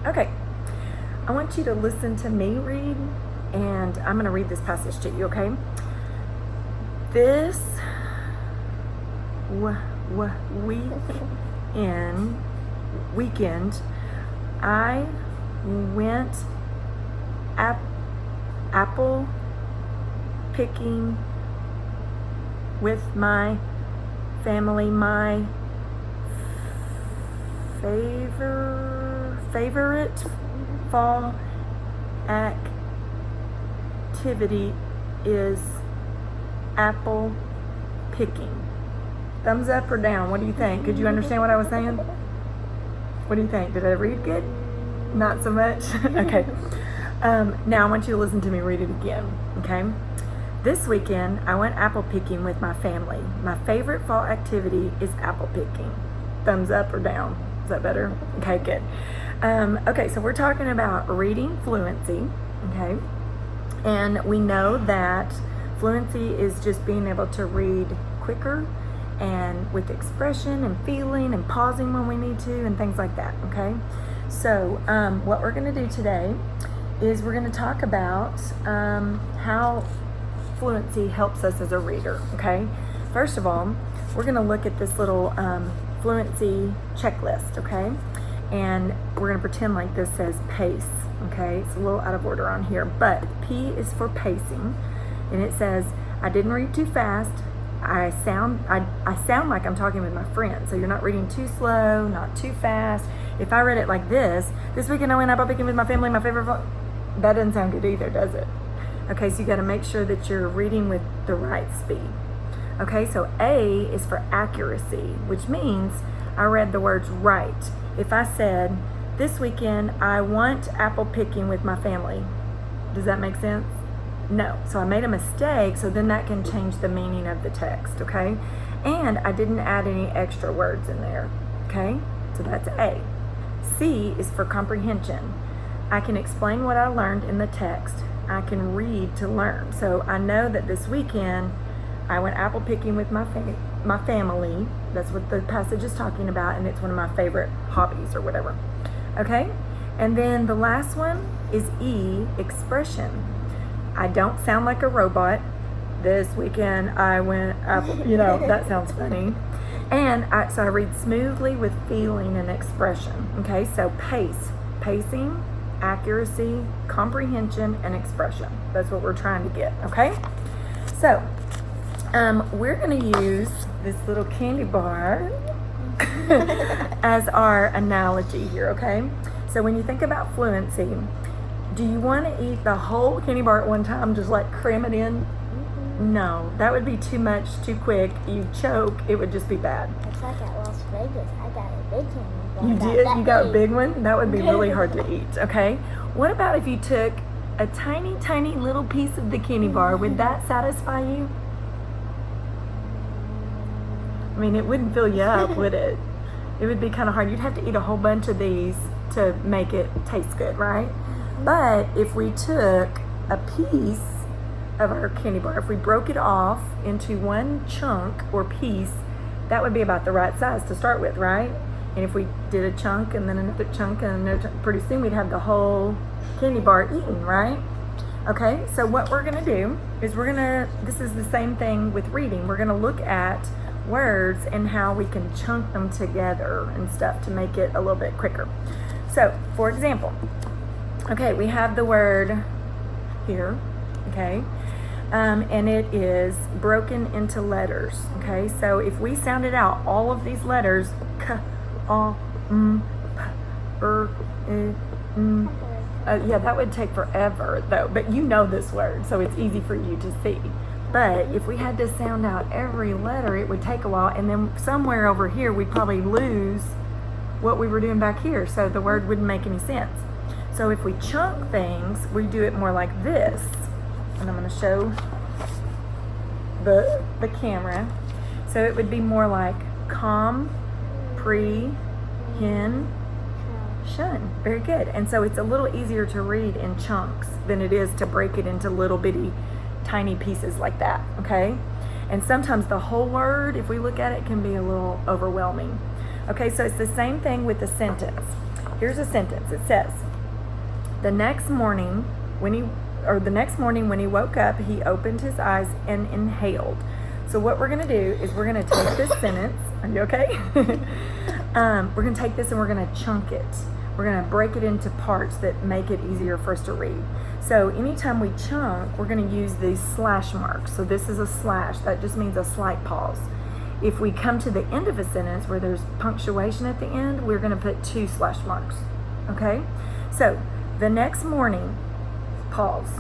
Okay, I want you to listen to me read, and I'm going to read this passage to you, okay? This weekend, I went apple picking with my family. My favorite fall activity is apple picking. Thumbs up or down? What do you think? Could you understand what I was saying? What do you think? Did I read good? Not so much? Okay. Now I want you to listen to me read it again, okay? This weekend, I went apple picking with my family. My favorite fall activity is apple picking. Thumbs up or down? Is that better? Okay, good. Okay, so we're talking about reading fluency, okay? And we know that fluency is just being able to read quicker and with expression and feeling and pausing when we need to and things like that, okay? So what we're going to do today is we're going to talk about how fluency helps us as a reader, okay? First of all, we're going to look at this little fluency checklist, okay? And we're going to pretend like this says pace, okay? It's a little out of order on here, but P is for pacing, and it says, I didn't read too fast. I sound like I'm talking with my friend. So you're not reading too slow, not too fast. If I read it like this weekend I went apple picking with my family, my favorite that doesn't sound good either, does it? Okay, so you got to make sure that you're reading with the right speed. Okay, so A is for accuracy, which means I read the words right. If I said, this weekend I went apple picking with my family, does that make sense? No. So I made a mistake, so then that can change the meaning of the text, okay? And I didn't add any extra words in there, okay? So that's A. C is for comprehension. I can explain what I learned in the text. I can read to learn. So I know that this weekend I went apple picking with my family. That's what the passage is talking about, and it's one of my favorite hobbies or whatever, okay? And then the last one is E, expression. I don't sound like a robot. This weekend I went apple, that sounds funny. And so I read smoothly with feeling and expression. Okay, so pacing, accuracy, comprehension, and expression. That's what we're trying to get, okay? So we're going to use this little candy bar as our analogy here, okay? So when you think about fluency, do you want to eat the whole candy bar at one time, just like cram it in? No, that would be too much, too quick. You choke, it would just be bad. It's like at Las Vegas, I got a big candy bar. You did? You got a big one? That would be really hard to eat, okay? What about if you took a tiny, tiny little piece of the candy bar? Would that satisfy you? I mean, it wouldn't fill you up, would it? It would be kind of hard. You'd have to eat a whole bunch of these to make it taste good, right? But if we took a piece of our candy bar, if we broke it off into one chunk or piece, that would be about the right size to start with, right? And if we did a chunk and then another chunk and another chunk, pretty soon we'd have the whole candy bar eaten, right? Okay, so what we're gonna do is this is the same thing with reading. We're gonna look at words and how we can chunk them together and stuff to make it a little bit quicker. So, for example, okay, we have the word here, okay, and it is broken into letters, okay? So if we sounded out all of these letters, k, a, m, p, yeah, that would take forever though, but you know this word, so it's easy for you to see. But if we had to sound out every letter, it would take a while, and then somewhere over here, we'd probably lose what we were doing back here, so the word wouldn't make any sense. So if we chunk things, we do it more like this. And I'm going to show the camera. So it would be more like comprehend, shun. Very good. And so it's a little easier to read in chunks than it is to break it into little bitty tiny pieces like that, okay? And sometimes the whole word, if we look at it, can be a little overwhelming. Okay, so it's the same thing with the sentence. Here's a sentence. It says, the next morning when he woke up, he opened his eyes and inhaled. So what we're going to do is we're going to take this sentence. Are you okay? We're going to take this and we're going to chunk it. We're going to break it into parts that make it easier for us to read. So anytime we chunk, we're going to use these slash marks. So this is a slash. That just means a slight pause. If we come to the end of a sentence where there's punctuation at the end, we're going to put 2 slash marks. Okay? So the next morning, pause.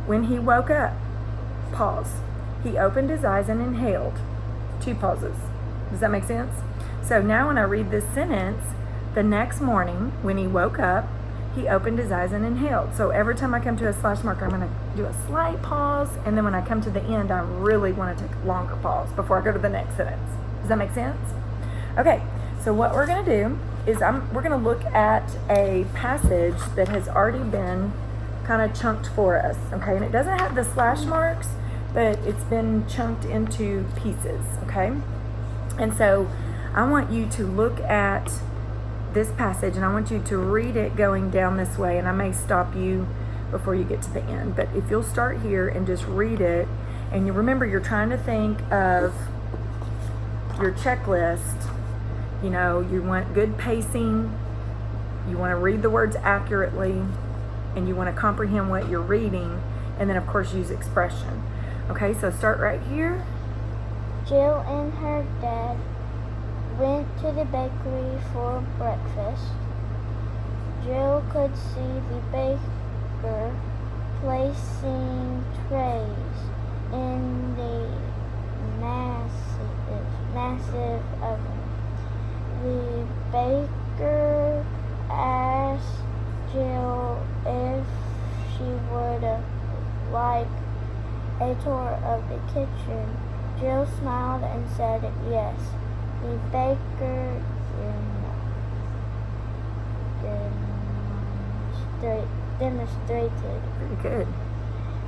When he woke up, pause. He opened his eyes and inhaled. 2 pauses. Does that make sense? So now when I read this sentence, the next morning when he woke up, he opened his eyes and inhaled. So every time I come to a slash marker, I'm going to do a slight pause. And then when I come to the end, I really want to take a longer pause before I go to the next sentence. Does that make sense? Okay, so what we're going to do is we're going to look at a passage that has already been kind of chunked for us. Okay, and it doesn't have the slash marks, but it's been chunked into pieces. Okay, and so I want you to look at this passage and I want you to read it going down this way, and I may stop you before you get to the end, but if you'll start here and just read it, and you remember you're trying to think of your checklist. You know, you want good pacing, you want to read the words accurately, and you want to comprehend what you're reading, and then of course use expression. Okay, so start right here. Jill and her dad went to the bakery for breakfast. Jill could see the baker placing trays in the massive oven. The baker asked Jill if she would like a tour of the kitchen. Jill smiled and said yes. The baker demonstrated Pretty good.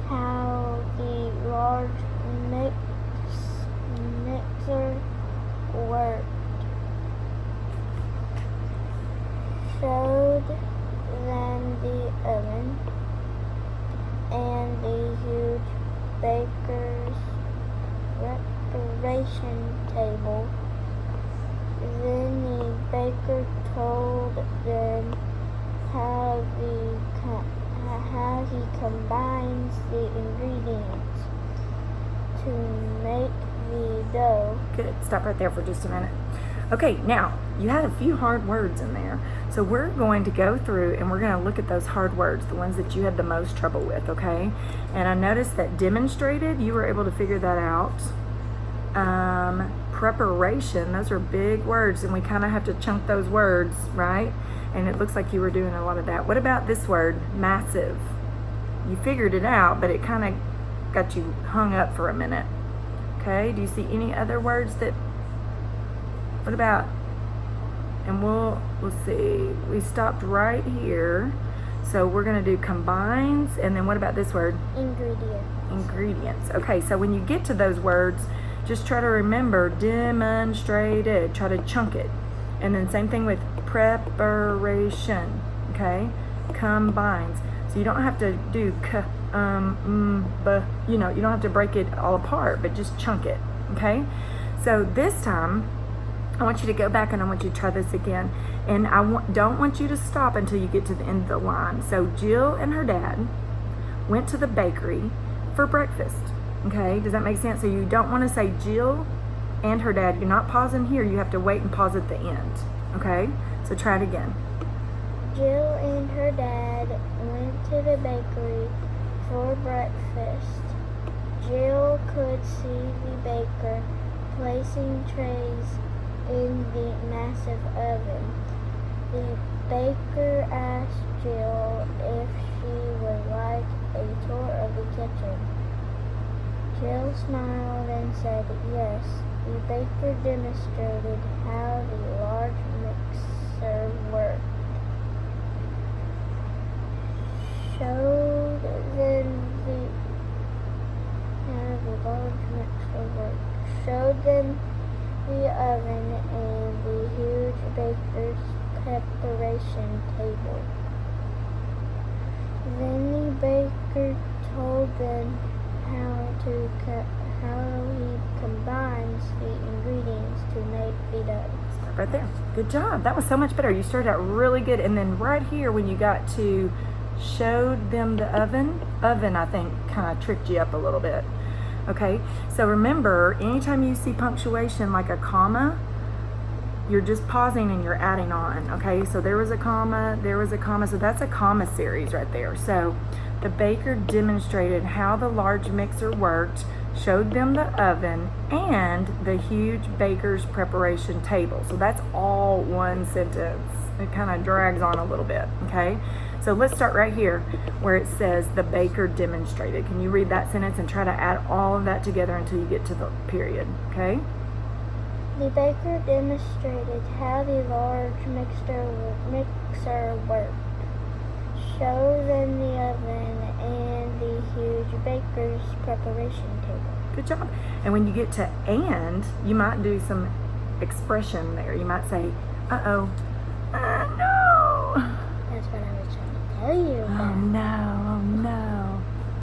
how the large mixer worked. Showed them the oven and the huge baker's preparation table. Then the baker told them how he combines the ingredients to make the dough. Good. Stop right there for just a minute. Okay, now you had a few hard words in there. So we're going to go through and we're going to look at those hard words, the ones that you had the most trouble with, okay? And I noticed that demonstrated, you were able to figure that out. Preparation, those are big words, and we kind of have to chunk those words, right? And it looks like you were doing a lot of that. What about this word, massive? You figured it out, but it kind of got you hung up for a minute. Okay, do you see any other words that, what about, and let's see, we stopped right here. So we're going to do combines, and then what about this word? Ingredients. Okay, so when you get to those words, just try to remember demonstrated. Try to chunk it. And then same thing with preparation. Okay? Combines. So you don't have to do you don't have to break it all apart, but just chunk it. Okay? So this time, I want you to go back and I want you to try this again. And I don't want you to stop until you get to the end of the line. So Jill and her dad went to the bakery for breakfast. Okay, does that make sense? So you don't want to say Jill and her dad. You're not pausing here. You have to wait and pause at the end. Okay, so try it again. Jill and her dad went to the bakery for breakfast. Jill could see the baker placing trays in the massive oven. The baker asked Jill if she would like a tour of the kitchen. Jill smiled and said yes. The baker demonstrated how the large mixer worked. Showed them the oven and the huge baker's preparation preparation table. Then the baker told them how he combines the ingredients to make the dough. Stop right there. Good job. That was so much better. You started out really good. And then right here when you got to showed them the oven I think kind of tricked you up a little bit. Okay, so remember, anytime you see punctuation like a comma, you're just pausing and you're adding on. Okay, so there was a comma, so that's a comma series right there. So the baker demonstrated how the large mixer worked, showed them the oven, and the huge baker's preparation table. So that's all one sentence. It kind of drags on a little bit, okay? So let's start right here where it says the baker demonstrated. Can you read that sentence and try to add all of that together until you get to the period, okay? The baker demonstrated how the large mixer worked, showed them the oven and the huge baker's preparation table. Good job. And when you get to and, you might do some expression there. You might say, uh-oh, no,